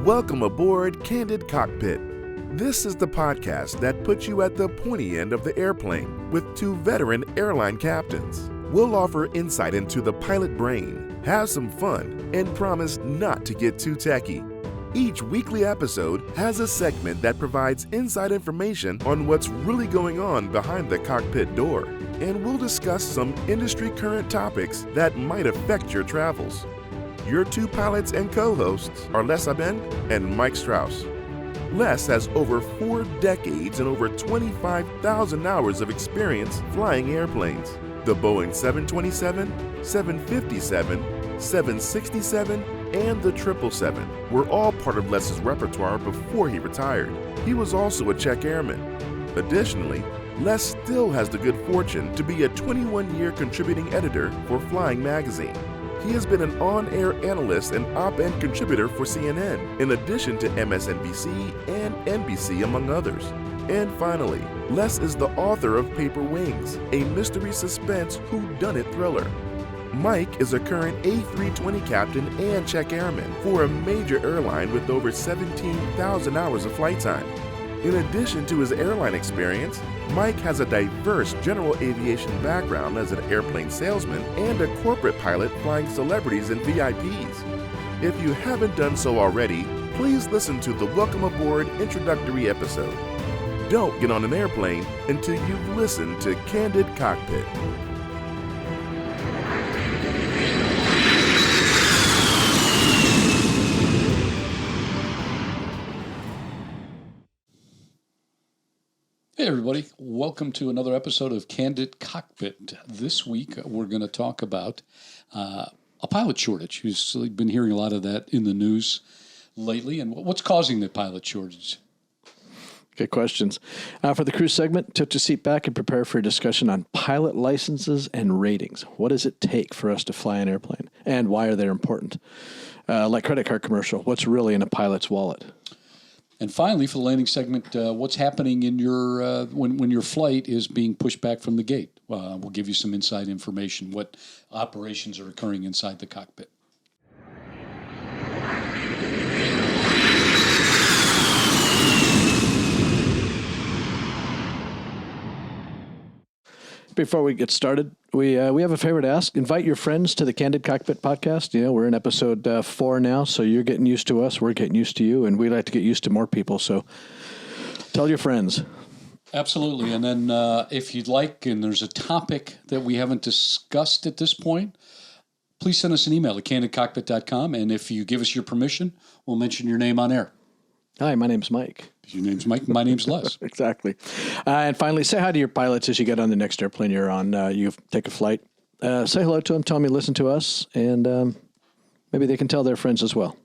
Welcome aboard Candid Cockpit. This is the podcast that puts you at the pointy end of the airplane with two veteran airline captains. We'll offer insight into the pilot brain, have some fun, and promise not to get too techy. Each weekly episode has a segment that provides inside information on what's really going on behind the cockpit door, and we'll discuss some industry current topics that might affect your travels. Your two pilots and co-hosts are Les Aben and Mike Strauss. Les has over 4 decades and over 25,000 hours of experience flying airplanes. The Boeing 727, 757, 767, and the 777 were all part of Les's repertoire before he retired. He was also a check airman. Additionally, Les still has the good fortune to be a 21-year contributing editor for Flying Magazine. He has been an on-air analyst and op-ed contributor for CNN, in addition to MSNBC and NBC, among others. And finally, Les is the author of Paper Wings, a mystery suspense whodunit thriller. Mike is a current A320 captain and check airman for a major airline with over 17,000 hours of flight time. In addition to his airline experience, Mike has a diverse general aviation background as an airplane salesman and a corporate pilot flying celebrities and VIPs. If you haven't done so already, please listen to the Welcome Aboard introductory episode. Don't get on an airplane until you've listened to Candid Cockpit. Hey everybody, welcome to another episode of Candid Cockpit. This week we're going to talk about a pilot shortage. You've been hearing a lot of that in the news lately, and what's causing the pilot shortage? Good questions. For the cruise segment, tip to seat back and prepare for a discussion on pilot licenses and ratings. What does it take for us to fly an airplane, and why are they important? Like credit card commercial, what's really in a pilot's wallet? And finally, for the landing segment, what's happening in your when your flight is being pushed back from the gate? We'll give you some inside information, what operations are occurring inside the cockpit. Before we get started, we have a favor to ask. Invite your friends to the Candid Cockpit podcast. You know, we're in episode 4 now, so you're getting used to us. We're getting used to you, and we'd like to get used to more people. So tell your friends. Absolutely. And then if you'd like, and there's a topic that we haven't discussed at this point, please send us an email at candidcockpit.com. And if you give us your permission, we'll mention your name on air. Hi, my name's Mike. Your name's Mike. My name's Les. Exactly. And finally, say hi to your pilots as you get on the next airplane you're on. You take a flight. Say hello to them. Tell them you listen to us. And maybe they can tell their friends as well.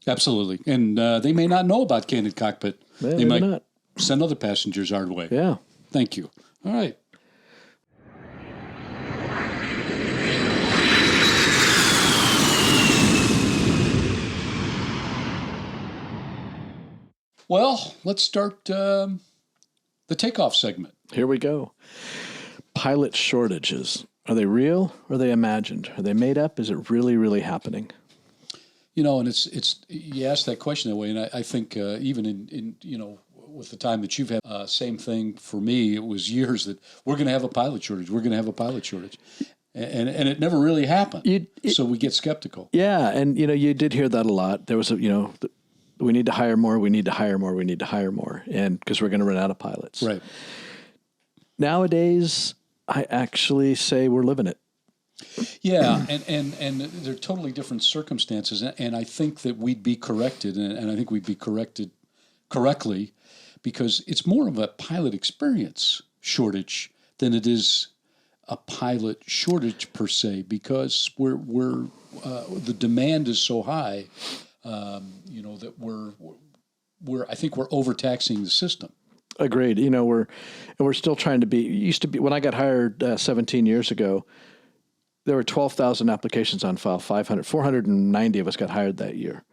Absolutely. And they may not know about Candid Cockpit. Yeah, they might not. Send other passengers our way. Yeah. Thank you. All right. Well, let's start the takeoff segment. Here we go. Pilot shortages. Are they real or are they imagined? Are they made up? Is it really, really happening? You know, and it's you asked that question that way, and I think even in with the time that you've had, same thing for me. It was years that we're going to have a pilot shortage. We're going to have a pilot shortage, and it never really happened. So we get skeptical. Yeah, and you did hear that a lot. There was we need to hire more. We need to hire more. We need to hire more, and because we're going to run out of pilots. Right. Nowadays, I actually say we're living it. Yeah, and they're totally different circumstances, and I think that we'd be corrected, and I think we'd be corrected correctly, because it's more of a pilot experience shortage than it is a pilot shortage per se, because we're the demand is so high, that I think we're overtaxing the system. Agreed. We're still trying to be. Used to be when I got hired 17 years ago. There were 12,000 applications on file. 490 of us got hired that year.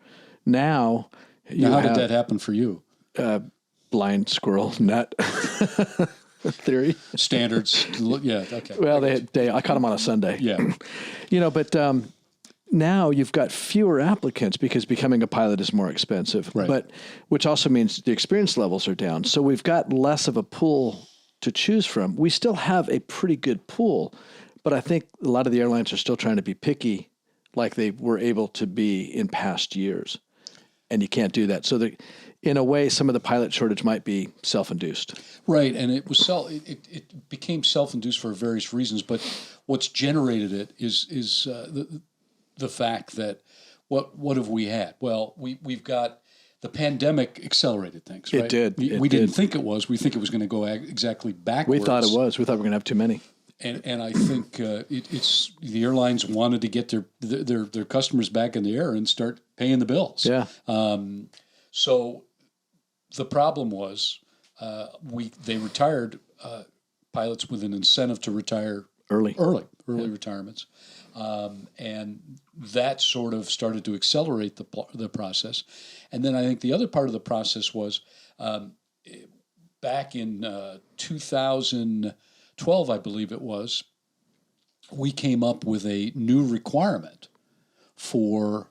Now how did that happen for you? Blind squirrel nut theory. Standards. Yeah. Okay. Well, I caught them on a Sunday. Yeah. But now you've got fewer applicants because becoming a pilot is more expensive, Right. but which also means the experience levels are down. So we've got less of a pool to choose from. We still have a pretty good pool, but I think a lot of the airlines are still trying to be picky like they were able to be in past years. And you can't do that. So in a way, some of the pilot shortage might be self-induced. Right, and it was it became self-induced for various reasons, but what's generated it is the fact that what have we had? Well, we've got the pandemic accelerated things. Right? It did. We didn't think it was. We think it was going to go exactly backwards. We thought it was. We thought we were going to have too many. And I think it's the airlines wanted to get their customers back in the air and start paying the bills. Yeah. So the problem was they retired pilots with an incentive to retire early retirements, and that sort of started to accelerate the process. And then I think the other part of the process was back in 2012, I believe it was, we came up with a new requirement for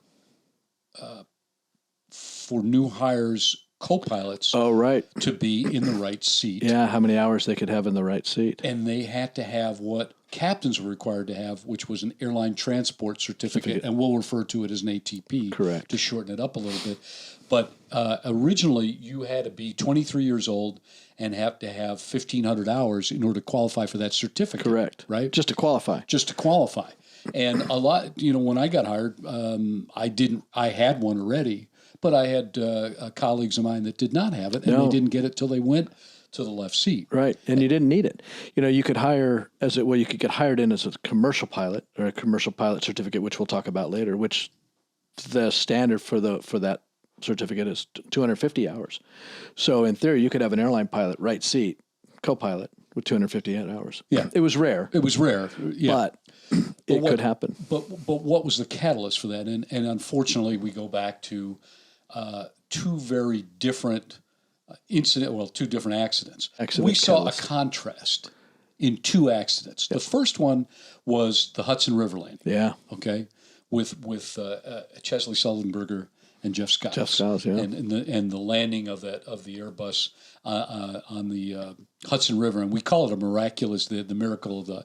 new hires, co-pilots, to be in the right seat. Yeah, how many hours they could have in the right seat. And they had to have what captains were required to have, which was an airline transport certificate, and we'll refer to it as an ATP. Correct. To shorten it up a little bit. But originally, you had to be 23 years old and have to have 1,500 hours in order to qualify for that certificate. Correct. Right? Just to qualify. Just to qualify. And a lot, when I got hired, I had one already, but I had colleagues of mine that did not have it, and they didn't get it till they went to the left seat. Right, and you didn't need it. You could hire you could get hired in as a commercial pilot or a commercial pilot certificate, which we'll talk about later. Which the standard for that certificate is 250 hours. So in theory, you could have an airline pilot, right seat, co-pilot with 250 hours. Yeah, it was rare. Yeah, but it could happen. But what was the catalyst for that? And unfortunately, we go back to two very different two different accidents. We saw a contrast in two accidents. Yep. The first one was the Hudson River landing. Yeah. Okay, with Chesley Sullenberger and Jeff Skiles. Jeff Skiles, yeah. And the landing of the Airbus on the Hudson River, and we call it a miraculous, the miracle of the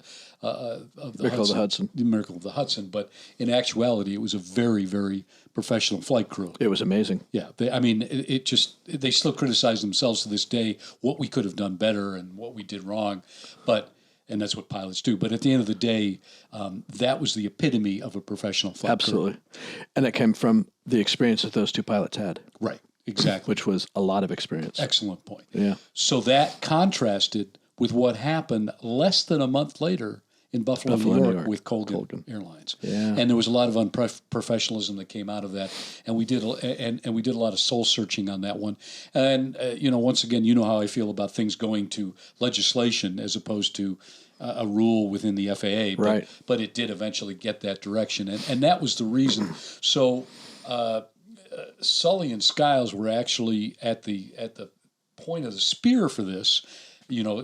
Hudson. The miracle of the Hudson. But in actuality, it was a very, very professional flight crew. It was amazing. Yeah, they still criticize themselves to this day what we could have done better and what we did wrong, and that's what pilots do. But at the end of the day, that was the epitome of a professional flight Absolutely. crew. And it came from the experience that those two pilots had. Right, exactly. Which was a lot of experience. Excellent point. Yeah. So that contrasted with what happened less than a month later in Buffalo, New York with Colgan Airlines. Yeah. And there was a lot of unprofessionalism that came out of that. And we did a lot of soul searching on that one. And, once again, you know how I feel about things going to legislation as opposed to a rule within the FAA. Right. But it did eventually get that direction. And that was the reason. So Sully and Skiles were actually at the point of the spear for this,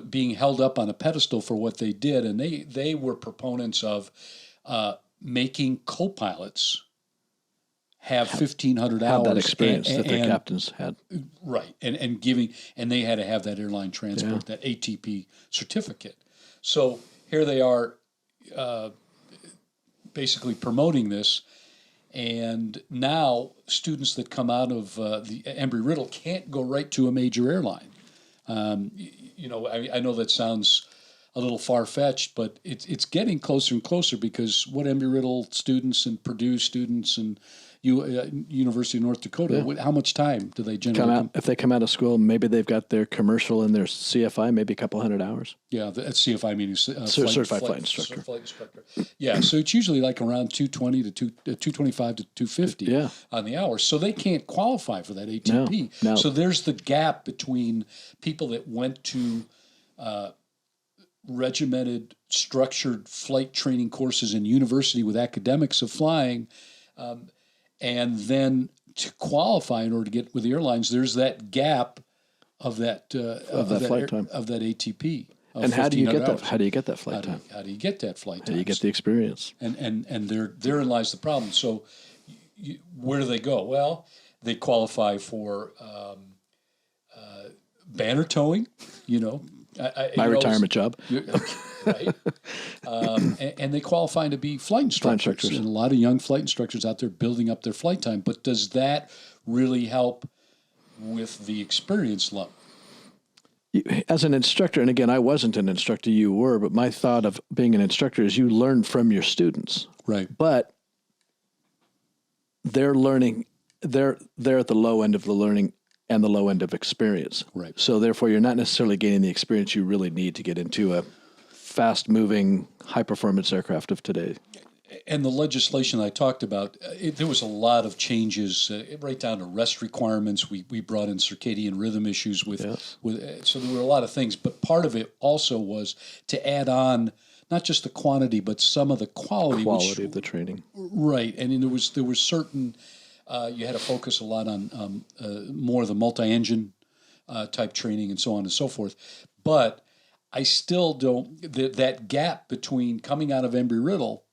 being held up on a pedestal for what they did. And they were proponents of making co-pilots have 1,500 hours. That experience that their captains had. Right. And they had to have that airline transport, that ATP certificate. So here they are basically promoting this. And now students that come out of the Embry-Riddle can't go right to a major airline. I know that sounds a little far-fetched, but it's getting closer and closer because what Embry-Riddle students and Purdue students and University of North Dakota, how much time do they generate? If they come out of school, maybe they've got their commercial and their CFI, maybe a couple hundred hours. Yeah, that's CFI meaning certified flight instructor. Flight instructor. Yeah, so it's usually like around 220 to 225 to 250 on the hour. So they can't qualify for that ATP. No. So there's the gap between people that went to regimented, structured flight training courses in university with academics of flying, and then to qualify in order to get with the airlines, there's that gap of that flight time of that ATP. And how do you get 1,500 that? hours. How do you get that flight time? How do you get that flight time? How do you get the experience? And therein lies the problem. So where do they go? Well, they qualify for banner towing, My retirement job. Right? And they qualify to be flight instructors. And a lot of young flight instructors out there building up their flight time. But does that really help with the experience level? As an instructor, and again, I wasn't an instructor, you were, but my thought of being an instructor is you learn from your students. Right. But they're learning, they're at the low end of the learning and the low end of experience. Right. So therefore, you're not necessarily gaining the experience you really need to get into a fast-moving, high-performance aircraft of today. And the legislation I talked about, there was a lot of changes, right down to rest requirements. We brought in circadian rhythm issues with so there were a lot of things. But part of it also was to add on not just the quantity, but some of the quality Of the training. Right, and there was certain. You had to focus a lot on more of the multi-engine type training and so on and so forth. But I still don't that gap between coming out of Embry-Riddle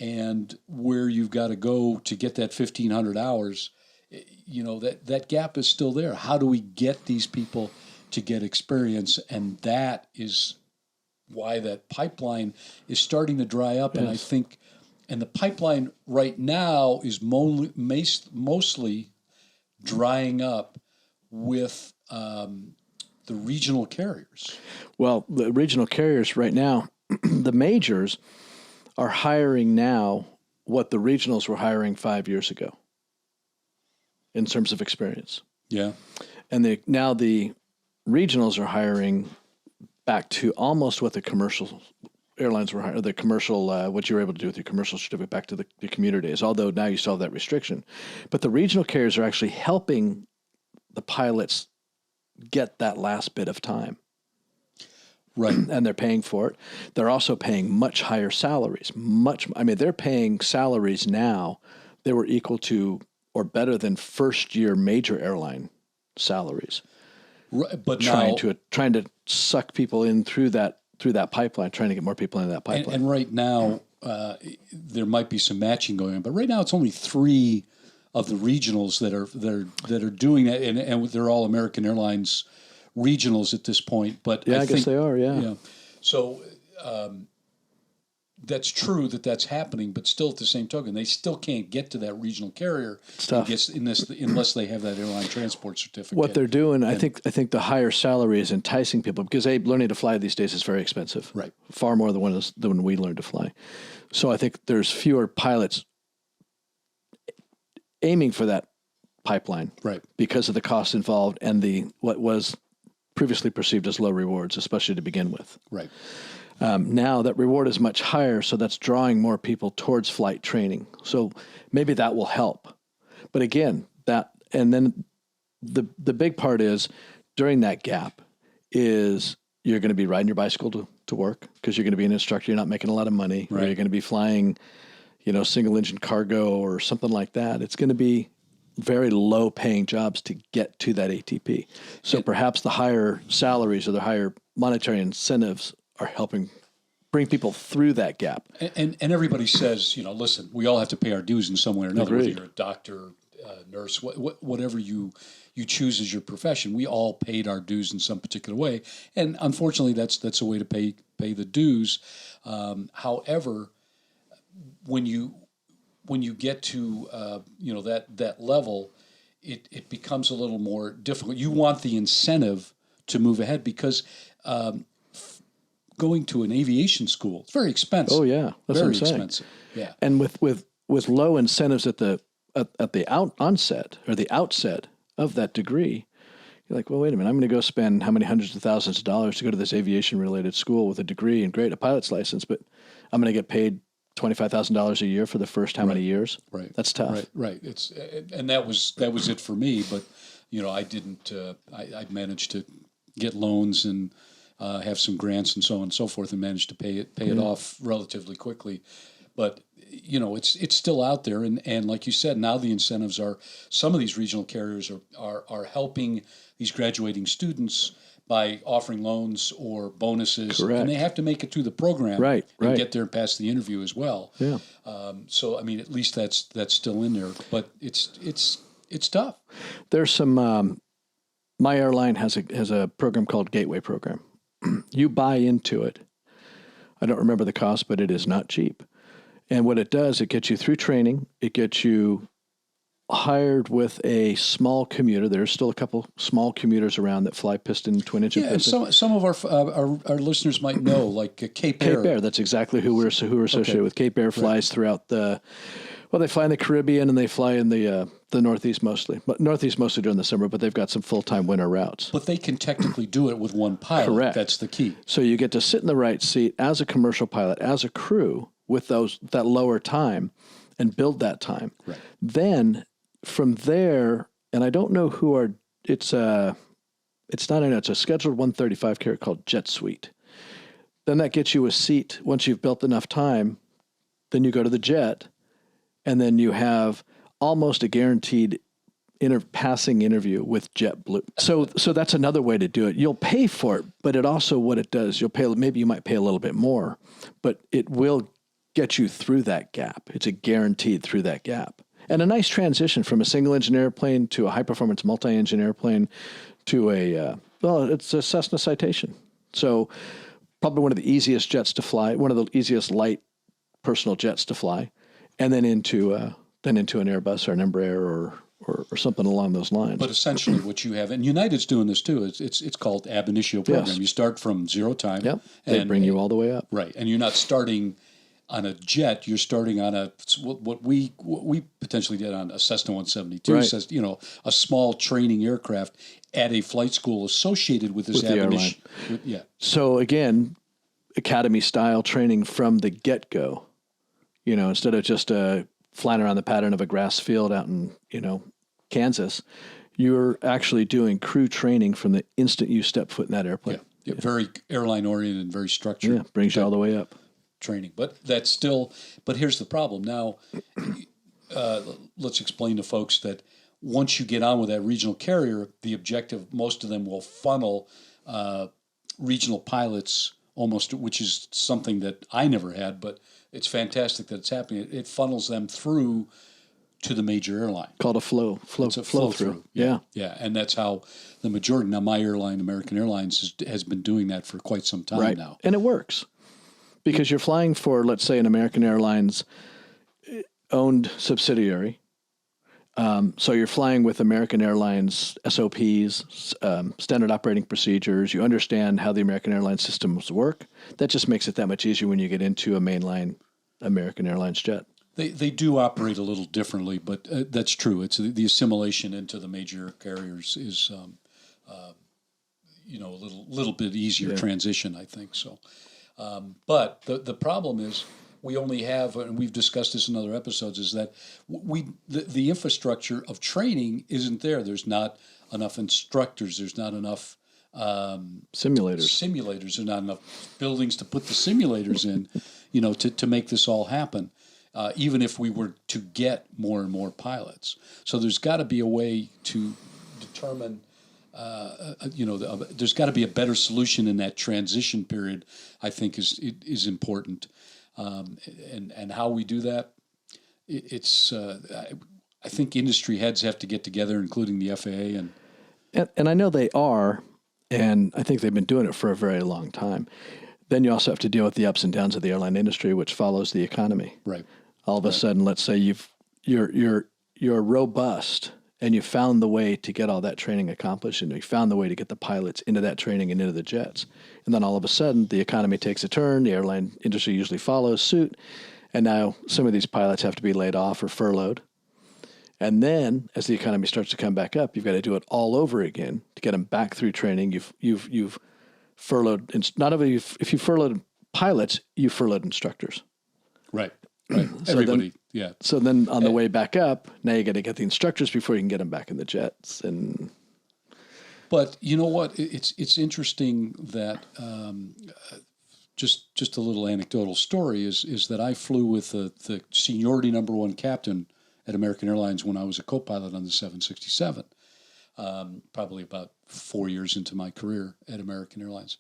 and where you've got to go to get that 1,500 hours, that gap is still there. How do we get these people to get experience? And that is why that pipeline is starting to dry up. Yes. And I think, and the pipeline right now is mostly drying up with the regional carriers. Well, the regional carriers right now, the majors are hiring now what the regionals were hiring 5 years ago in terms of experience. Yeah. And now the regionals are hiring back to almost what the commercial airlines were hiring, the commercial, what you were able to do with your commercial certificate back to the commuter days, although now you still have that restriction. But the regional carriers are actually helping the pilots get that last bit of time. Right. And they're paying for it. They're also paying much higher salaries. They're paying salaries now that were equal to or better than first-year major airline salaries. Right, but trying to suck people in through that pipeline, trying to get more people into that pipeline. And right now, there might be some matching going on, but right now it's only 3 of the regionals that are doing that, and they're all American Airlines regionals at this point. But I guess they are. Yeah. So that's true that's happening, but still at the same token, they still can't get to that regional carrier unless they have that airline transport certificate. What they're doing, I think the higher salary is enticing people because learning to fly these days is very expensive. Right. Far more than when we learned to fly. So I think there's fewer pilots aiming for that pipeline, right, because of the costs involved and what was previously perceived as low rewards, especially to begin with. Right. Now that reward is much higher, so that's drawing more people towards flight training. So maybe that will help. But again, and then the big part is during that gap is you're going to be riding your bicycle to work because you're going to be an instructor. You're not making a lot of money. Right. Or you're going to be flying, single engine cargo or something like that. It's going to be very low paying jobs to get to that ATP. So perhaps the higher salaries or the higher monetary incentives are helping bring people through that gap. And everybody says, listen, we all have to pay our dues in some way or another. Agreed. Whether you're a doctor, nurse, whatever you choose as your profession, we all paid our dues in some particular way. And unfortunately, that's a way to pay the dues. However, when you get to that level, it becomes a little more difficult. You want the incentive to move ahead because going to an aviation school, it's very expensive. Oh yeah, that's very what I'm saying. Expensive. Yeah, and with low incentives at the outset of that degree, you're like, well, wait a minute, I'm going to go spend how many hundreds of thousands of dollars to go to this aviation related school with a degree and a pilot's license, but I'm going to get paid $25,000 a year for the first how many years? Right. That's tough. Right. And that was it for me. But I didn't. I managed to get loans and have some grants and so on and so forth, and managed to pay it off relatively quickly. But it's still out there, and like you said, now the incentives are some of these regional carriers are helping these graduating students by offering loans or bonuses. Correct. And they have to make it through the program Right. and get there past the interview as well. Yeah. So, I mean, at least that's still in there. But it's tough. There's some. My airline has a program called Gateway Program. You buy into it. I don't remember the cost, but it is not cheap. And what it does, it gets you through training. It gets you hired with a small commuter. There's still a couple small commuters around that fly piston, twin engine. Yeah, and some of our listeners might know, like Cape Air. Cape Air. That's exactly who we're associated with. Cape Air flies throughout the. Well, they fly in the Caribbean and they fly in the Northeast mostly. But Northeast mostly during the summer, but they've got some full-time winter routes. But they can technically do it with one pilot. Correct. That's the key. So you get to sit in the right seat as a commercial pilot, as a crew, with that lower time, and build that time. Right. Then from there, and I don't know who it's not it's a scheduled 135 carrier called Jet Suite. Then that gets you a seat. Once you've built enough time, then you go to the jet, and then you have almost a guaranteed passing interview with JetBlue. So that's another way to do it. You'll pay for it, but it also, what it does, maybe you might pay a little bit more, but it will get you through that gap. It's a guaranteed through that gap. And a nice transition from a single engine airplane to a high performance multi-engine airplane to it's a Cessna Citation. So probably one of the easiest jets to fly, one of the easiest light personal jets to fly, and then into an Airbus or an Embraer or something along those lines. But essentially what you have, and United's doing this too, it's called ab initio program. Yes. You start from zero time. Yep. They bring you all the way up. Right. And you're not starting on a jet, you're starting on what we potentially did on a Cessna 172, right. Says, a small training aircraft at a flight school associated with this With the airline. Yeah. So again, academy style training from the get-go, instead of just flying around the pattern of a grass field out in, Kansas, you're actually doing crew training from the instant you step foot in that airplane. Yeah. Very airline oriented and very structured. Yeah, brings you all the way up. Training, but here's the problem. Now, let's explain to folks that once you get on with that regional carrier, the objective, most of them will funnel regional pilots almost, which is something that I never had, but it's fantastic that it's happening. It funnels them through to the major airline. Called a flow through. Yeah. Yeah, and that's how the majority, now my airline, American Airlines, has been doing that for quite some time now. And it works. Because you're flying for, let's say, an American Airlines owned subsidiary. So you're flying with American Airlines SOPs, standard operating procedures. You understand how the American Airlines systems work. That just makes it that much easier when you get into a mainline American Airlines jet. They do operate a little differently, but that's true. It's the assimilation into the major carriers is, a little bit easier transition, I think so. But the problem is we only have, and we've discussed this in other episodes, is that the infrastructure of training isn't there. There's not enough instructors. There's not enough simulators. There's not enough buildings to put the simulators in, to make this all happen. Even if we were to get more and more pilots. So there's got to be a way to determine there's got to be a better solution in that transition period. I think is important, and how we do that. I think industry heads have to get together, including the FAA, and I know they are, and I think they've been doing it for a very long time. Then you also have to deal with the ups and downs of the airline industry, which follows the economy. Right. All of a sudden, let's say you're robust. And you found the way to get all that training accomplished, and you found the way to get the pilots into that training and into the jets. And then all of a sudden, the economy takes a turn, the airline industry usually follows suit, and now some of these pilots have to be laid off or furloughed. And then, as the economy starts to come back up, you've got to do it all over again to get them back through training. You've furloughed, if you furloughed pilots, you furloughed instructors. Right. Everybody. Yeah. So then on the way back up, now you got to get the instructors before you can get them back in the jets. But you know what? It's interesting that just a little anecdotal story is that I flew with the seniority #1 captain at American Airlines when I was a co-pilot on the 767. probably about 4 years into my career at American Airlines.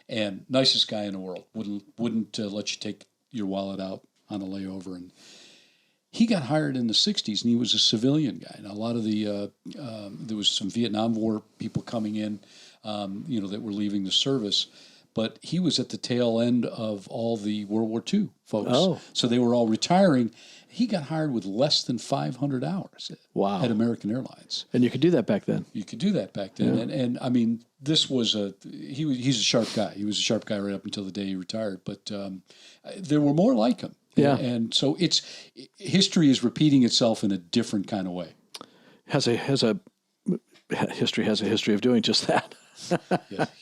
And nicest guy in the world. Wouldn't let you take your wallet out on a layover. And he got hired in the 60s, and he was a civilian guy. And a lot of there was some Vietnam War people coming in, that were leaving the service. But he was at the tail end of all the World War II folks. Oh. So they were all retiring. He got hired with less than 500 hours at American Airlines. And you could do that back then. You could do that back then. Yeah. And I mean, this was he's a sharp guy. He was a sharp guy right up until the day he retired. But there were more like him. Yeah. And so history is repeating itself in a different kind of way. History has a history of doing just that.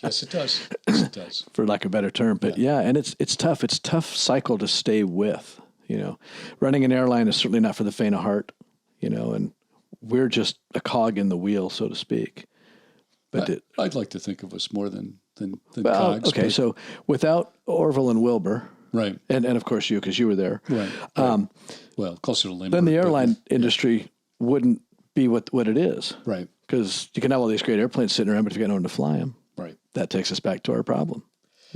Yes, it does. Yes, it does. For lack of a better term. But and it's tough. It's a tough cycle to stay with. Running an airline is certainly not for the faint of heart. And we're just a cog in the wheel, so to speak. But I'd like to think of us more than well, cogs. Okay, so without Orville and Wilbur, right, and of course you, because you were there, right. Well, closer to Limburg. Then the airline industry wouldn't be what it is, right? Because you can have all these great airplanes sitting around, but if you got no one to fly them, right? That takes us back to our problem.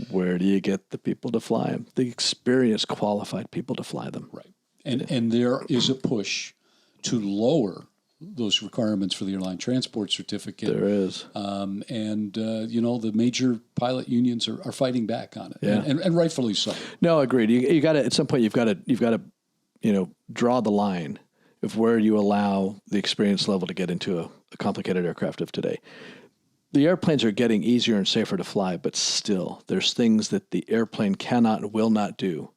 Where do you get the people to fly them? The experienced, qualified people to fly them, right? And there is a push to lower those requirements for the airline transport certificate. There is. The major pilot unions are fighting back on it, and rightfully so. No, agreed. You got to, at some point, you've got to draw the line of where you allow the experience level to get into a complicated aircraft of today. The airplanes are getting easier and safer to fly, but still, there's things that the airplane cannot and will not do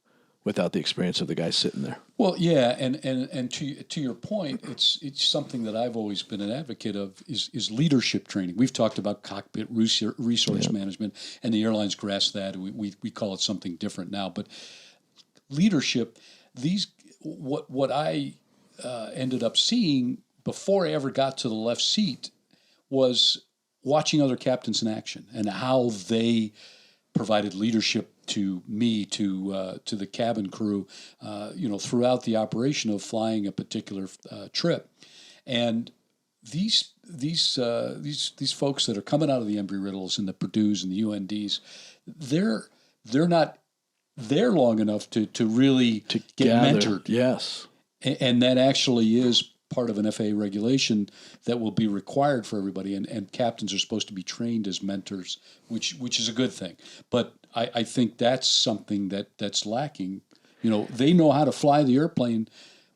without the experience of the guy sitting there. Well, yeah, and to your point, it's something that I've always been an advocate of is leadership training. We've talked about cockpit resource management, and the airlines grasp that. We call it something different now, but leadership. What I ended up seeing before I ever got to the left seat was watching other captains in action and how they provided leadership to me, to the cabin crew, throughout the operation of flying a particular trip. And these folks that are coming out of the Embry-Riddles and the Purdues and the UNDs, they're not there long enough to really get mentored. Yes. And that actually is part of an FAA regulation that will be required for everybody, and captains are supposed to be trained as mentors, which is a good thing. But I think that's something that's lacking. They know how to fly the airplane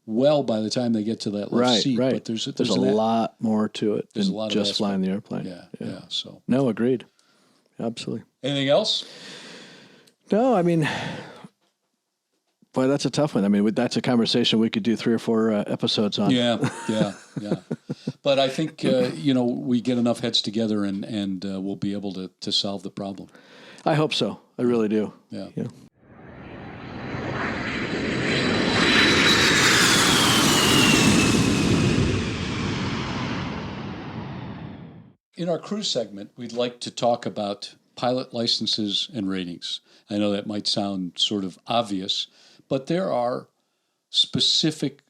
well by the time they get to that left seat. Right. But there's a lot more to it than just flying the airplane. Yeah. So no, agreed. Absolutely. Anything else? No, I mean, boy, that's a tough one. I mean, that's a conversation we could do 3 or 4 episodes on. Yeah. But I think, we get enough heads together and we'll be able to solve the problem. I hope so. I really do. Yeah. In our cruise segment, we'd like to talk about pilot licenses and ratings. I know that might sound sort of obvious, but there are specific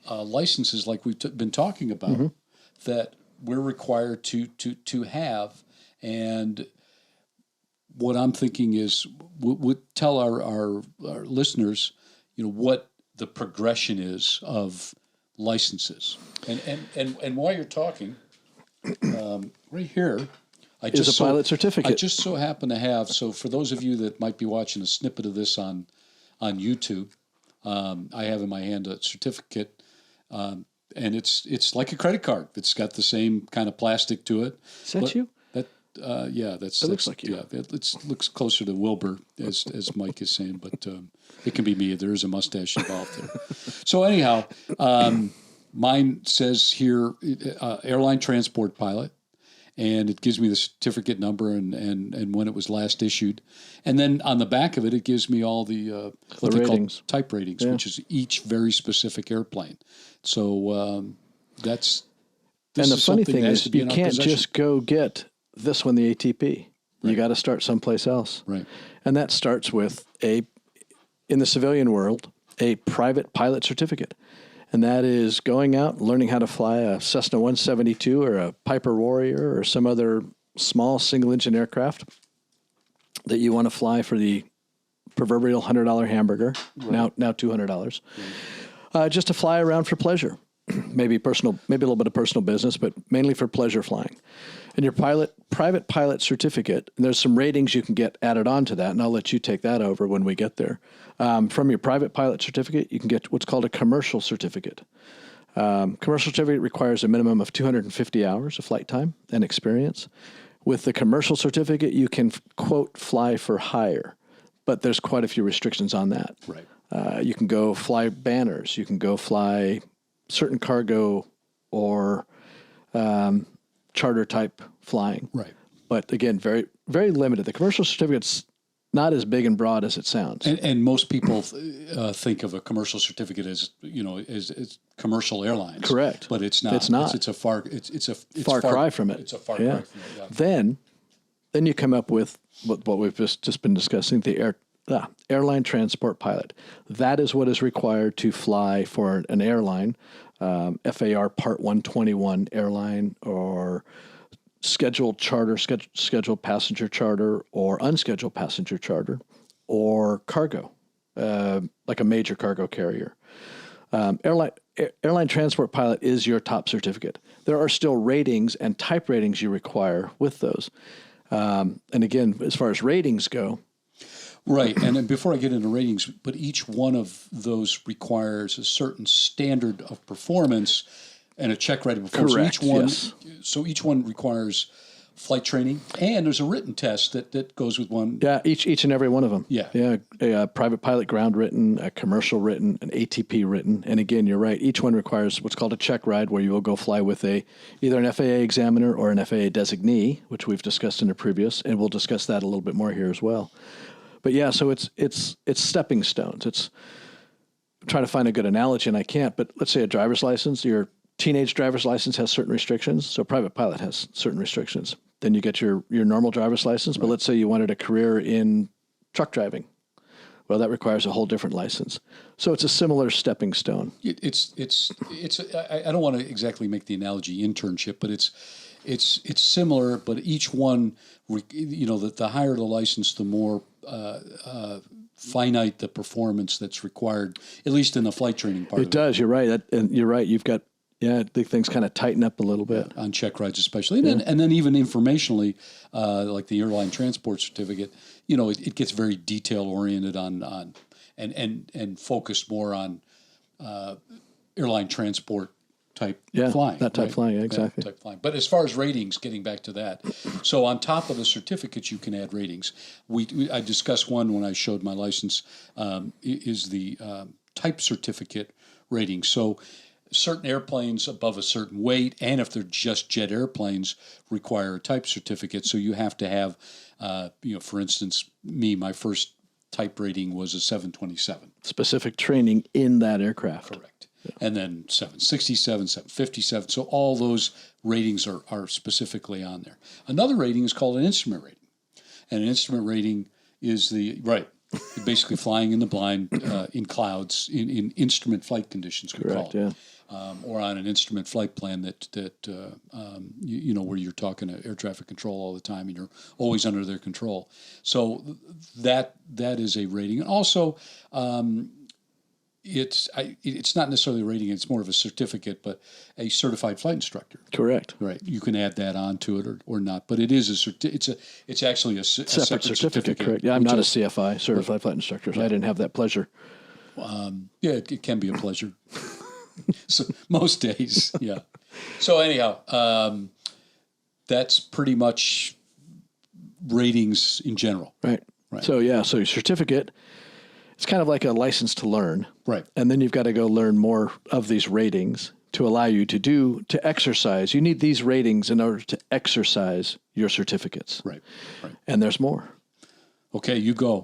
licenses like we've been talking about that we're required to have. And what I'm thinking is we'll tell our listeners, what the progression is of licenses. And while you're talking, right here, is a pilot certificate. I just so happen to have, so for those of you that might be watching a snippet of this on YouTube, I have in my hand a certificate, and it's like a credit card. It's got the same kind of plastic to it. Is that you? That looks like you. Yeah, it looks closer to Wilbur, as Mike is saying, but it can be me. There is a mustache involved there. So anyhow, mine says here, airline transport pilot, and it gives me the certificate number and when it was last issued. And then on the back of it, it gives me all the what they call type ratings, which is each very specific airplane. So this and the is funny something thing that has is, to be you in our can't possession. just go get this one, the ATP. You got to start someplace else. Right. And that starts with in the civilian world, a private pilot certificate. And that is going out, learning how to fly a Cessna 172 or a Piper Warrior or some other small single-engine aircraft that you want to fly for the proverbial $100 hamburger, now $200, just to fly around for pleasure. Maybe a little bit of personal business, but mainly for pleasure flying. And your private pilot certificate, and there's some ratings you can get added on to that, and I'll let you take that over when we get there. From your private pilot certificate, you can get what's called a commercial certificate. Commercial certificate requires a minimum of 250 hours of flight time and experience. With the commercial certificate, you can, quote, fly for hire, but there's quite a few restrictions on that. Right. You can go fly banners. You can go fly certain cargo or charter type flying. Right. But again, very, very limited. The commercial certificate's not as big and broad as it sounds. And most people think of a commercial certificate as, as commercial airlines. Correct. But it's not. It's not. It's a far cry from it. It's a far cry from it. Yeah. Then you come up with what we've just been discussing, the airline transport pilot. That is what is required to fly for an airline, FAR Part 121 airline, or scheduled charter, scheduled passenger charter, or unscheduled passenger charter, or cargo, like a major cargo carrier. Airline transport pilot is your top certificate. There are still ratings and type ratings you require with those. And again, as far as ratings go, right. And then before I get into ratings, but each one of those requires a certain standard of performance and a check ride before. Correct. So each one requires flight training, and there's a written test that goes with one. Yeah, each and every one of them. Yeah. A private pilot ground written, a commercial written, an ATP written. And again, you're right. Each one requires what's called a check ride, where you will go fly with either an FAA examiner or an FAA designee, which we've discussed in a previous, and we'll discuss that a little bit more here as well. But yeah, so it's stepping stones. I'm trying to find a good analogy, and I can't. But let's say a driver's license, your teenage driver's license has certain restrictions. So private pilot has certain restrictions. Then you get your normal driver's license. But let's say you wanted a career in truck driving. Well, that requires a whole different license. So it's a similar stepping stone. It's I don't want to exactly make the analogy internship, but it's similar. But each one, the higher the license, the more finite the performance that's required, at least in the flight training part. It does. You're right. You're right. You've got. Yeah, the things kind of tighten up a little bit. On check rides especially. And then even informationally, like the airline transport certificate, it gets very detail-oriented on and focused more on airline transport type flying. That type flying, exactly. Type flying. But as far as ratings, getting back to that, so on top of the certificates, you can add ratings. I discussed one when I showed my license, is the type certificate rating. So certain airplanes above a certain weight, and if they're just jet airplanes, require a type certificate. So you have to have, for instance, my first type rating was a 727. Specific training in that aircraft. Correct. Yeah. And then 767, 757. So all those ratings are specifically on there. Another rating is called an instrument rating. And an instrument rating is basically flying in the blind, in clouds, in instrument flight conditions, we call it. Yeah. Or on an instrument flight plan that where you're talking to air traffic control all the time and you're always under their control. So that is a rating. And also, it's not necessarily a rating; it's more of a certificate, but a certified flight instructor. Correct. Right. You can add that on to it or not, but it is it's actually a separate certificate. Correct. Yeah, I'm not a CFI, certified flight instructor, so I didn't have that pleasure. It can be a pleasure. So most days, yeah. So anyhow, that's pretty much ratings in general. Right. So your certificate, it's kind of like a license to learn. Right. And then you've got to go learn more of these ratings to allow you to exercise. You need these ratings in order to exercise your certificates. Right. And there's more. Okay, you go.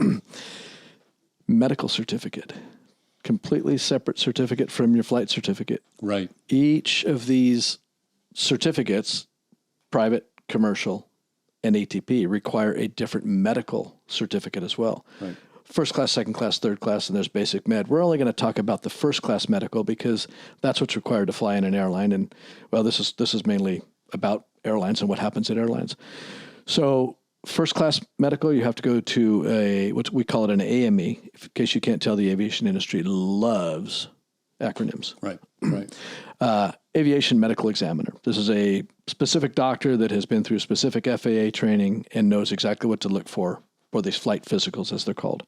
Medical certificate. Completely separate certificate from your flight certificate. Right. Each of these certificates, private, commercial, and ATP, require a different medical certificate as well. Right. first class, second class, third class, and there's basic med. We're only going to talk about the first class medical because that's what's required to fly in an airline. And well, this is mainly about airlines and what happens at airlines. So first class medical, you have to go to what we call it an AME. In case you can't tell, the aviation industry loves acronyms. Right, right. Aviation medical examiner. This is a specific doctor that has been through specific FAA training and knows exactly what to look for these flight physicals, as they're called.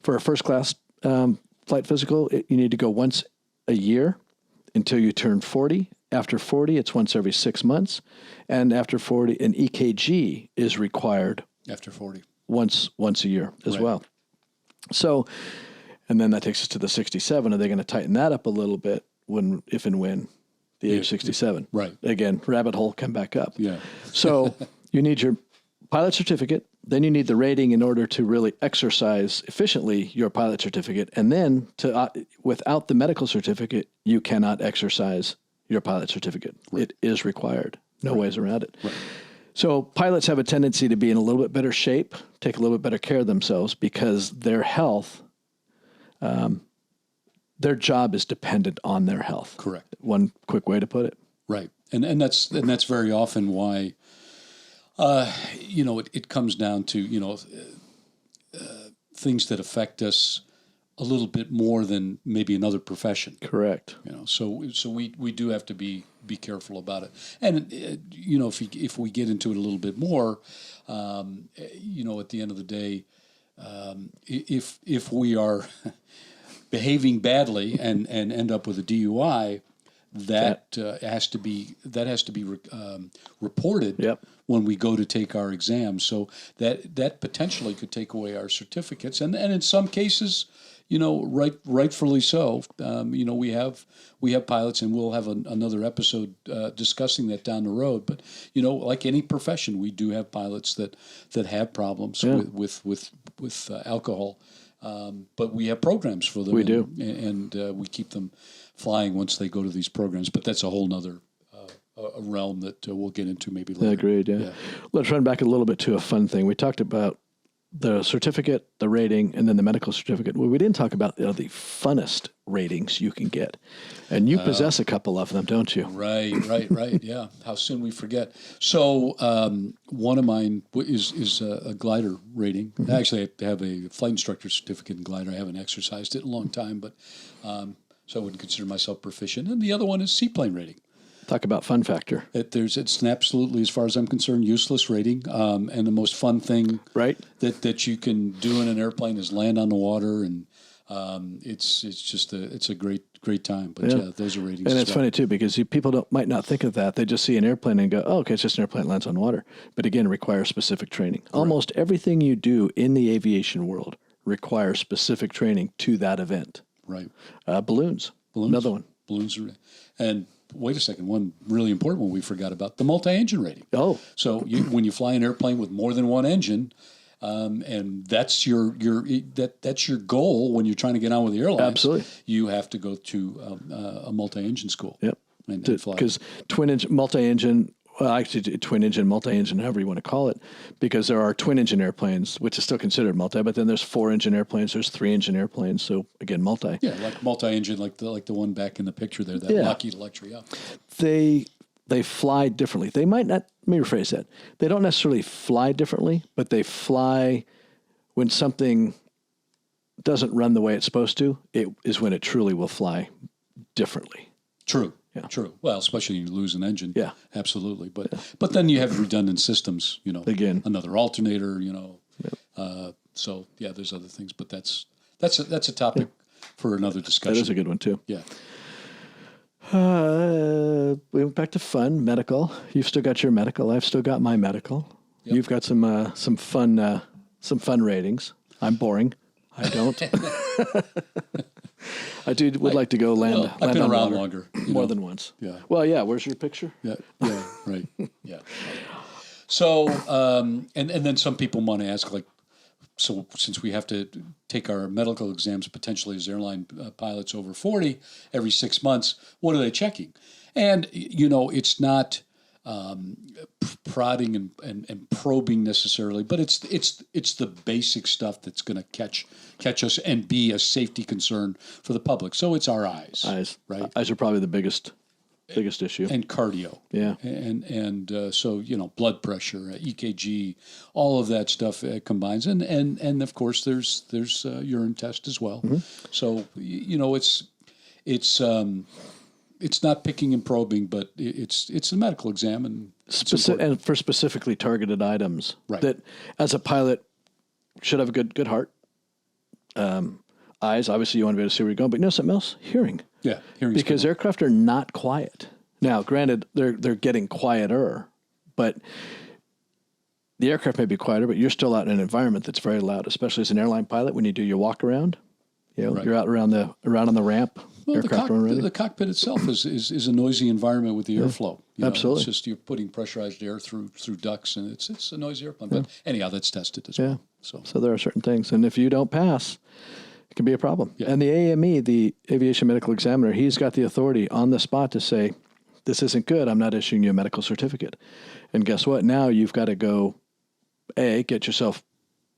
For a first class flight physical, you need to go once a year until you turn 40. After 40, it's once every 6 months. And after 40, an EKG is required. After 40. Once a year as well. So, and then that takes us to the 67. Are they going to tighten that up a little bit if and when the age 67? Right. Again, rabbit hole, come back up. Yeah. So you need your pilot certificate. Then you need the rating in order to really exercise efficiently your pilot certificate. And then without the medical certificate, you cannot exercise your pilot certificate. Right. It is required. No ways around it. Right. So pilots have a tendency to be in a little bit better shape, take a little bit better care of themselves because their health, their job is dependent on their health. Correct. One quick way to put it. Right. And that's very often why, it comes down to, things that affect us a little bit more than maybe another profession. Correct. So we do have to be careful about it. And if we get into it a little bit more, at the end of the day, if we are behaving badly and end up with a DUI, that has to be reported when we go to take our exams. So that potentially could take away our certificates, and in some cases, rightfully so. We have pilots, and we'll have another episode discussing that down the road. But like any profession, we do have pilots that have problems with alcohol. But we have programs for them. We do, and we keep them flying once they go to these programs. But that's a whole nother a realm that we'll get into maybe later. Agreed. Yeah. Let's run back a little bit to a fun thing. We talked about the certificate, the rating, and then the medical certificate. Well, we didn't talk about the funnest ratings you can get. And you possess a couple of them, don't you? Right. Yeah. How soon we forget. So one of mine is a glider rating. Mm-hmm. Actually, I have a flight instructor certificate in glider. I haven't exercised it in a long time, but so I wouldn't consider myself proficient. And the other one is seaplane rating. Talk about fun factor. It's an absolutely, as far as I'm concerned, useless rating. And the most fun thing that you can do in an airplane is land on the water, and it's a great time. But those are ratings. And it's funny too because people might not think of that. They just see an airplane and go, "Oh, okay, it's just an airplane that lands on water." But again, it requires specific training. Right. Almost everything you do in the aviation world requires specific training to that event. Right. Balloons. Another one. Balloons and. Wait a second. One really important one we forgot about, the multi-engine rating. Oh. So when you fly an airplane with more than one engine, and that's your goal when you're trying to get on with the airlines. Absolutely. You have to go to a multi-engine school. Yep. And fly. Because multi-engine, actually twin engine, multi-engine, however you want to call it, because there are twin engine airplanes, which is still considered multi, but then there's 4-engine airplanes, there's 3-engine airplanes. So again, multi. Yeah, like multi-engine, like the one back in the picture there, that Lockheed Electra. Yeah. They fly differently. They might not. Let me rephrase that. They don't necessarily fly differently, but they fly when something doesn't run the way it's supposed to. It is when it truly will fly differently. True. Yeah. True. Well, especially when you lose an engine. Yeah. Absolutely. But then you have redundant systems, Again. Another alternator, so there's other things, but that's a topic for another discussion. That is a good one too. Yeah. We went back to fun, medical. You've still got your medical. I've still got my medical. Yep. You've got some fun ratings. I'm boring. I don't. I would like to go land. I've been on around water longer, more than once. Yeah. Well, yeah. Where's your picture? Yeah. Right. Yeah. So, and then some people want to ask, like, so since we have to take our medical exams potentially as airline pilots over 40 every 6 months, what are they checking? And it's not prodding and probing necessarily, but it's the basic stuff that's going to catch us and be a safety concern for the public. So it's our eyes. Right? Eyes are probably the biggest issue. And cardio. Yeah. And so, blood pressure, EKG, all of that stuff combines. And of course, there's urine test as well. Mm-hmm. So, it's not picking and probing, but it's a medical exam. And for specifically targeted items. Right. That, as a pilot, should have a good heart. Eyes, obviously, you want to be able to see where you're going. But something else? Hearing. Yeah, hearing. Because aircraft are not quiet. Now, granted, they're getting quieter, but the aircraft may be quieter, but you're still out in an environment that's very loud, especially as an airline pilot when you do your walk around. Right. You're out around on the ramp. Well, the cockpit itself is a noisy environment with the airflow. Absolutely. It's just you're putting pressurized air through ducts, and it's a noisy airplane. But anyhow, that's tested as well. So there are certain things, and if you don't pass, it can be a problem. Yeah. And the AME, the Aviation Medical Examiner, he's got the authority on the spot to say, this isn't good, I'm not issuing you a medical certificate. And guess what? Now you've got to go, get yourself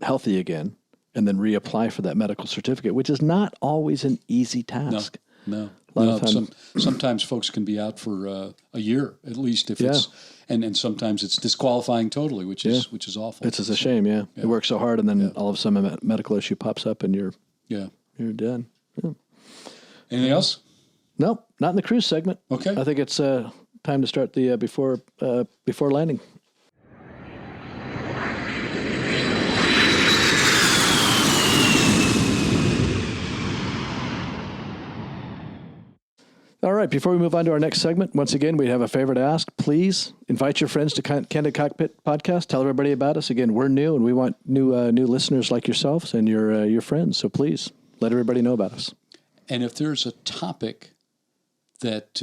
healthy again, and then reapply for that medical certificate, which is not always an easy task. No. A lot of times. Sometimes folks can be out for a year at least if it's, and sometimes it's disqualifying totally, which is awful. It's a shame, You work so hard, and then all of a sudden a medical issue pops up, and you're done. Yeah. Anything else? Nope, not in the cruise segment. Okay. I think it's time to start the before landing. All right, before we move on to our next segment, once again, we have a favor to ask. Please invite your friends to Candid Cockpit Podcast. Tell everybody about us. Again, we're new, and we want new listeners like yourselves and your friends. So please let everybody know about us. And if there's a topic that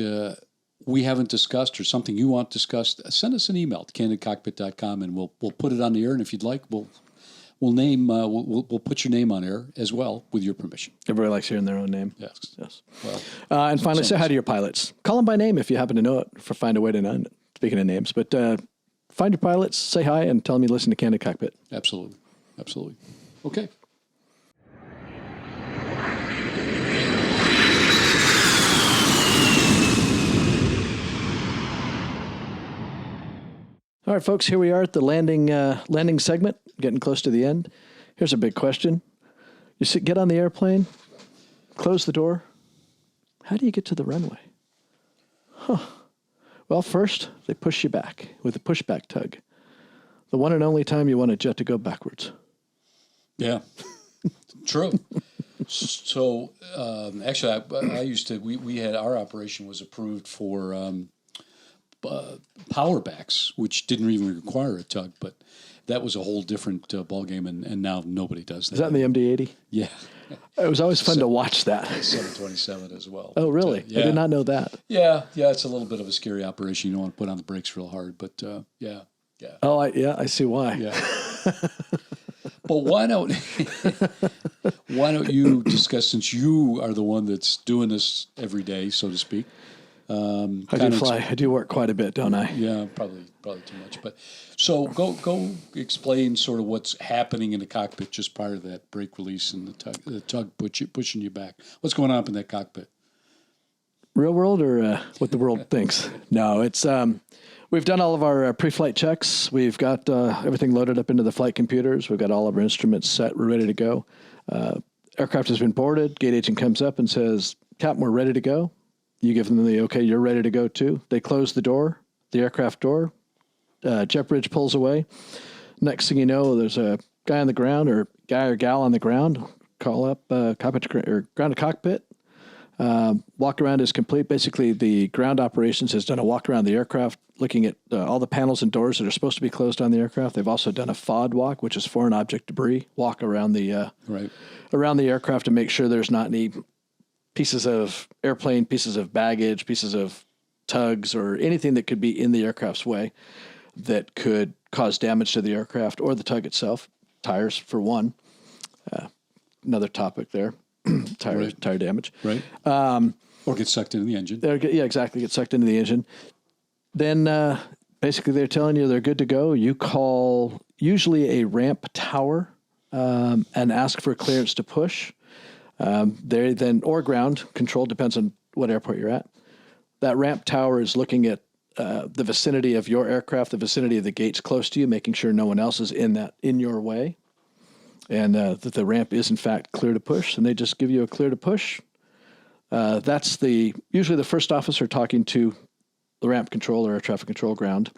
we haven't discussed or something you want discussed, send us an email to candidcockpit.com, and we'll put it on the air. And if you'd like, we'll put your name on air as well with your permission. Everybody likes hearing their own name. Yes. Well, and finally, say hi to your pilots. Call them by name if you happen to know it. Find a way to know it. Speaking of names, but find your pilots, say hi, and tell them you listen to Candid Cockpit. Absolutely. Okay. All right, folks, here we are at the landing segment, getting close to the end. Here's a big question. Get on the airplane, close the door. How do you get to the runway? Well, first, they push you back with a pushback tug. The one and only time you want a jet to go backwards. Yeah, true. So, actually, I used to, we had, our operation was approved for power backs, which didn't even require a tug, but that was a whole different ballgame, and now nobody does that. Is that in the MD-80? Yeah. It was always fun to watch that. 727 as well. Oh, really? Yeah. I did not know that. Yeah, it's a little bit of a scary operation. You don't want to put on the brakes real hard, but yeah. Oh, I see why. Yeah. But why don't you discuss, since you are the one that's doing this every day, so to speak? I do work quite a bit, don't I? Yeah, probably too much. But so go explain sort of what's happening in the cockpit just prior to that brake release and the tug pushing you back. What's going on up in that cockpit? Real world or what the world thinks? No, it's we've done all of our pre-flight checks. We've got everything loaded up into the flight computers. We've got all of our instruments set. We're ready to go. Aircraft has been boarded. Gate agent comes up and says, "Captain, we're ready to go." You give them the okay, you're ready to go too. They close the door, the aircraft door. Jet bridge pulls away. Next thing you know, there's a guy on the ground or guy or gal on the ground. Call up cockpit or ground to cockpit. Walk around is complete. Basically, the ground operations has done a walk around the aircraft, looking at all the panels and doors that are supposed to be closed on the aircraft. They've also done a FOD walk, which is foreign object debris walk around the around the aircraft to make sure there's not any pieces of airplane, pieces of baggage, pieces of tugs, or anything that could be in the aircraft's way that could cause damage to the aircraft or the tug itself. Tires, for one. Another topic there. Tire damage. Right. Or get sucked into the engine. Yeah, exactly. Get sucked into the engine. Then basically they're telling you they're good to go. You call usually a ramp tower and ask for clearance to push. They then, or ground control, depends on what airport you're at. That ramp tower is looking at the vicinity of your aircraft, the vicinity of the gates close to you, making sure no one else is in your way, and that the ramp is in fact clear to push. And they just give you a clear to push. That's usually the first officer talking to the ramp controller or traffic control ground.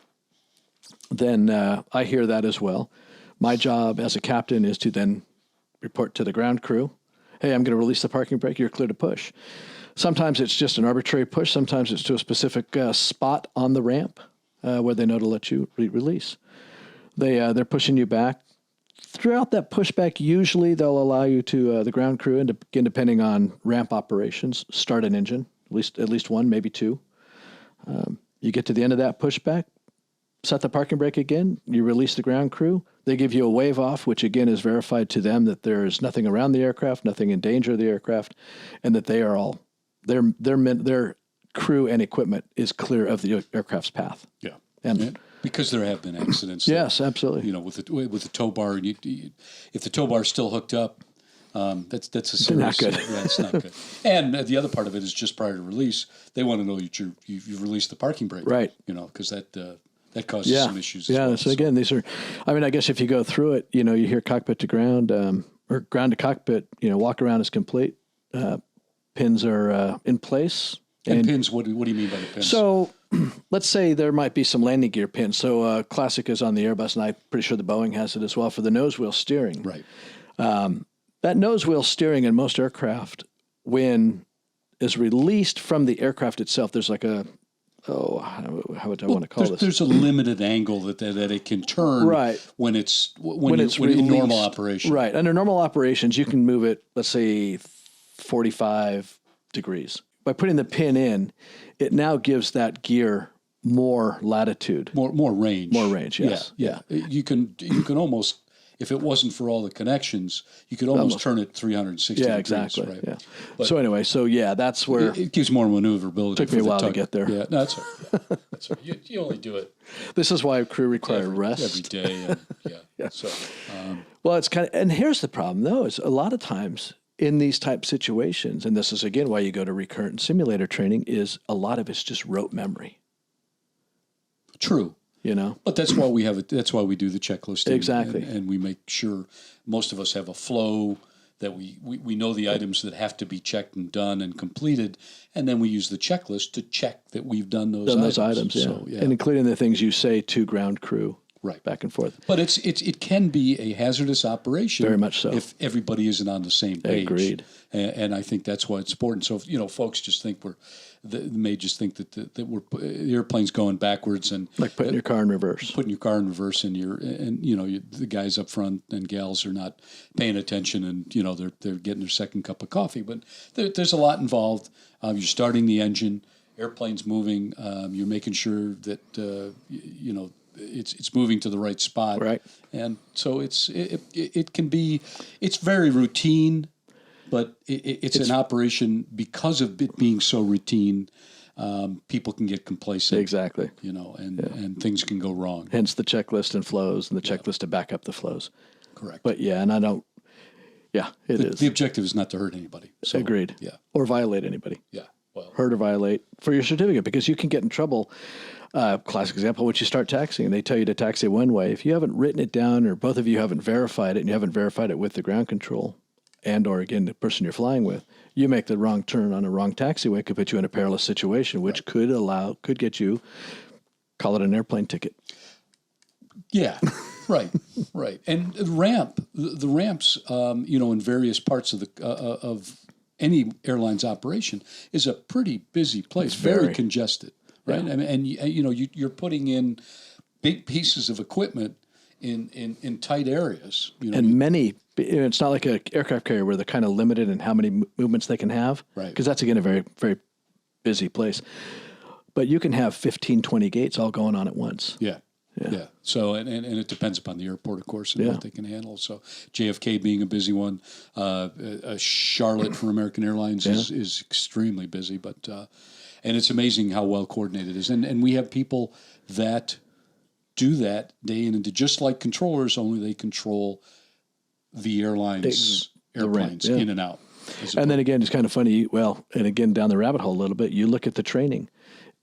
Then I hear that as well. My job as a captain is to then report to the ground crew. Hey, I'm going to release the parking brake. You're clear to push. Sometimes it's just an arbitrary push. Sometimes it's to a specific spot on the ramp where they know to let you release. They're pushing you back. Throughout that pushback, usually they'll allow you to, the ground crew, and again, depending on ramp operations, start an engine, at least one, maybe two. You get to the end of that pushback, set the parking brake again, you release the ground crew. They give you a wave off, which again is verified to them that there is nothing around the aircraft, nothing in danger of the aircraft, and that they are all, their crew and equipment is clear of the aircraft's path. Yeah. And because there have been accidents. Yes, absolutely. With the tow bar, and if the tow bar is still hooked up, that's a serious. Not good. That's not good. And the other part of it is just prior to release, they want to know that you've released the parking brake. Right. Because that causes some issues. Yeah. As well, so again, these are, I guess if you go through it, you hear cockpit to ground or ground to cockpit. Walk around is complete. Pins are in place. And pins. What do you mean by the pins? So let's say there might be some landing gear pins. So classic is on the Airbus, and I'm pretty sure the Boeing has it as well for the nose wheel steering. Right. That nose wheel steering in most aircraft, when is released from the aircraft itself, there's like how would I want to call this? There's a limited angle that it can turn. Right. When it's in normal operation. Right. Under normal operations, you can move it, let's say, 45 degrees. By putting the pin in, it now gives that gear more latitude. More range. More range, yes. Yeah. You can almost, if it wasn't for all the connections, you could almost turn it 360 degrees. Yeah, exactly. Right? Yeah. But so anyway, that's where it gives more maneuverability. Took me a while to get there. Yeah, no, that's all right. That's all right. You only do it. This is why crew require rest every day. And, yeah. So, well, it's and here's the problem though: is a lot of times in these type situations, and this is again why you go to recurrent simulator training, is a lot of it's just rote memory. True. But that's why we have it. That's why we do the checklist. Exactly. And we make sure most of us have a flow that we know the items that have to be checked and done and completed, and then we use the checklist to check that we've done those items. Yeah. So, And including the things you say to ground crew. Right. Back and forth. But it can be a hazardous operation. Very much so. If everybody isn't on the same page. Agreed. And I think that's why it's important. So, folks just think may just think that the airplane's going backwards and like putting your car in reverse. Putting your car in reverse, and the guys up front and gals are not paying attention, and they're getting their second cup of coffee. But there's a lot involved. You're starting the engine, airplane's moving. You're making sure that it's moving to the right spot, right? And so it can be, it's very routine, but it's an operation because of it being so routine. People can get complacent, exactly. And things can go wrong. Hence the checklist and flows, and the checklist to back up the flows. Correct. But and I don't. Yeah, it is. The objective is not to hurt anybody. So, agreed. Yeah. Or violate anybody. Yeah. Well, hurt or violate for your certificate, because you can get in trouble. Classic example, when you start taxiing, they tell you to taxi one way. If you haven't written it down, or both of you haven't verified it, and you haven't verified it with the ground control and or, again, the person you're flying with, you make the wrong turn on a wrong taxiway, could put you in a perilous situation, which could get you, call it an airplane ticket. Yeah, right. And the ramps, in various parts of any airline's operation is a pretty busy place, very congested. Right, yeah. And you're putting in big pieces of equipment in tight areas. And many, it's not like an aircraft carrier where they're kind of limited in how many movements they can have. Right. Because that's, again, a very, very busy place. But you can have 15, 20 gates all going on at once. Yeah. So, and it depends upon the airport, of course, and what they can handle. So JFK being a busy one, Charlotte for American Airlines is extremely busy, but... and it's amazing how well coordinated it is. And we have people that do that day in and day, just like controllers, only they control the airplanes in and out. And then again, it's kind of funny. Well, and again, down the rabbit hole a little bit, you look at the training.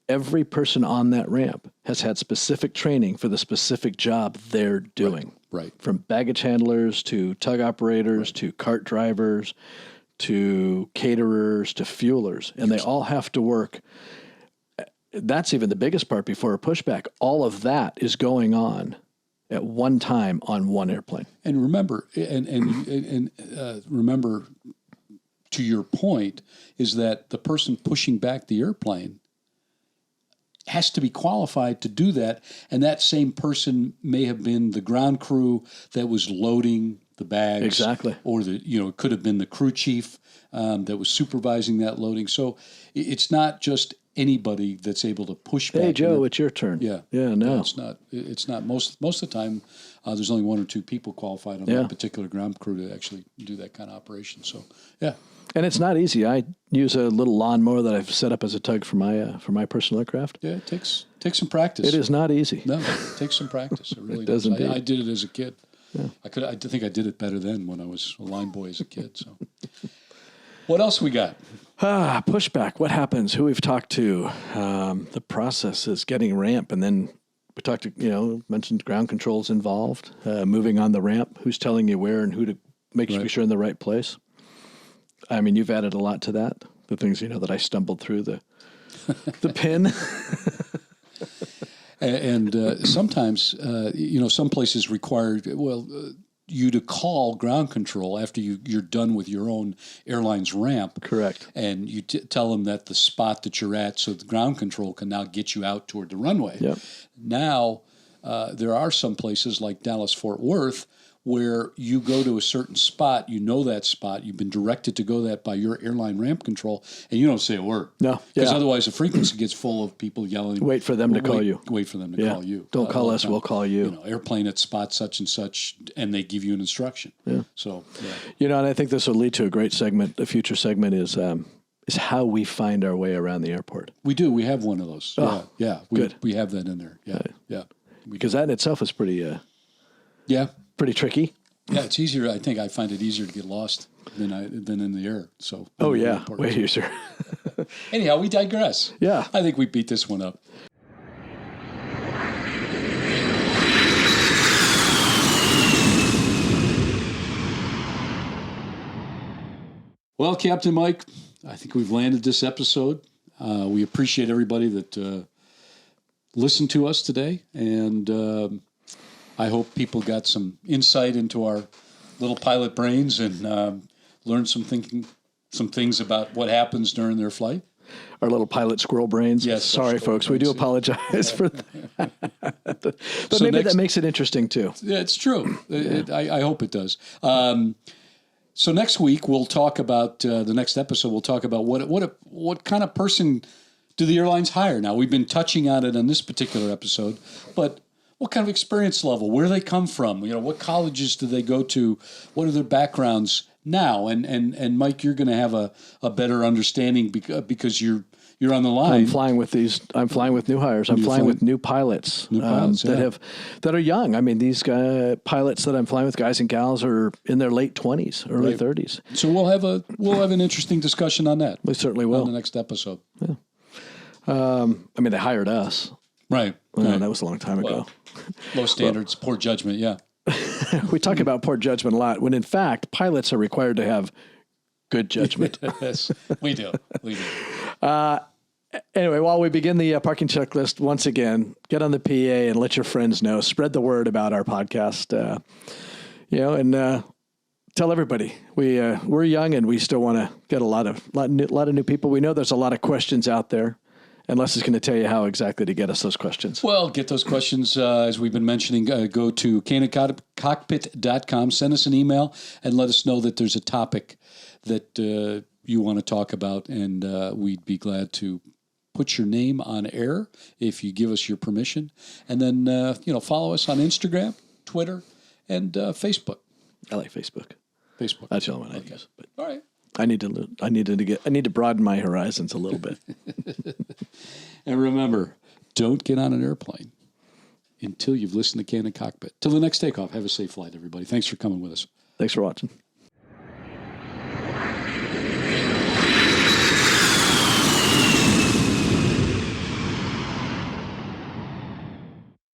Every person on that ramp has had specific training for the specific job they're doing. Right. From baggage handlers to tug operators to cart drivers to caterers to fuelers. And they all have to work. That's even the biggest part before a pushback. All of that is going on at one time on one airplane. And remember, remember, to your point, is that the person pushing back the airplane has to be qualified to do that, and that same person may have been the ground crew that was loading the bags, exactly, or it could have been the crew chief that was supervising that loading. So it's not just anybody that's able to push back. Hey Joe, it's your turn. Yeah, no, it's not. It's not. Most of the time, there's only one or two people qualified on that particular ground crew to actually do that kind of operation. So yeah. And it's not easy. I use a little lawnmower that I've set up as a tug for my personal aircraft. Yeah, it takes some practice. It is not easy. No, it takes some practice. It really does. I did it as a kid. Yeah. I think I did it better then when I was a line boy as a kid. So, what else we got? Pushback. What happens? Who we've talked to? The process is getting ramp, and then we talked to mentioned ground controls involved. Moving on the ramp. Who's telling you where and who to make sure you're in the right place. I mean, you've added a lot to that. The things, that I stumbled through the pin. and sometimes, some places require, you to call ground control after you're done with your own airline's ramp. Correct. And you tell them that the spot that you're at, so the ground control can now get you out toward the runway. Yep. Now, there are some places like Dallas-Fort Worth where you go to a certain spot, that spot, you've been directed to go that by your airline ramp control, and you don't say a word. No. Because otherwise the frequency gets full of people yelling. Wait for them to call you. Wait for them to call you. Don't call us, we'll call you. Airplane at spot such and such, and they give you an instruction. Yeah. So, yeah. And I think this will lead to a great segment. A future segment is how we find our way around the airport. We do. We have one of those. Oh, yeah. Good. We have that in there. Yeah. Because that in itself is pretty pretty tricky. Yeah, it's easier. I think I find it easier to get lost than in the air. So. Way easier. Anyhow, we digress. Yeah. I think we beat this one up. Well, Captain Mike, I think we've landed this episode. We appreciate everybody that listened to us today, and I hope people got some insight into our little pilot brains and learned some things about what happens during their flight. Our little pilot squirrel brains. Yes, sorry, folks. We do apologize for that. But so maybe that makes it interesting too. Yeah, it's true. I hope it does. So next week we'll talk about the next episode. We'll talk about what kind of person do the airlines hire. Now we've been touching on it on this particular episode, but what kind of experience level? Where do they come from? What colleges do they go to? What are their backgrounds now? And Mike, you're going to have a better understanding because you're on the line. I'm flying with new hires. I'm flying with new pilots, that are young. I mean, these pilots that I'm flying with, guys and gals, are in their late 20s, early 30s. So we'll have an interesting discussion on that. We certainly will on the next episode. Yeah. I mean, they hired us. Right. That was a long time ago. Low standards, poor judgment. Yeah. We talk about poor judgment a lot, when in fact pilots are required to have good judgment. Yes, we do. Anyway, while we begin the parking checklist, once again, get on the PA and let your friends know. Spread the word about our podcast, and tell everybody. We're young and we still want to get a lot of new people. We know there's a lot of questions out there. And Les is going to tell you how exactly to get us those questions. Well, get those questions, as we've been mentioning, go to candidcockpit.com, send us an email, and let us know that there's a topic that you want to talk about, and we'd be glad to put your name on air if you give us your permission. And then, follow us on Instagram, Twitter, and Facebook. I like Facebook. Facebook. That's the only one I use. But all right. I need to broaden my horizons a little bit. And remember, don't get on an airplane until you've listened to Candid Cockpit. Till the next takeoff, have a safe flight, everybody. Thanks for coming with us. Thanks for watching.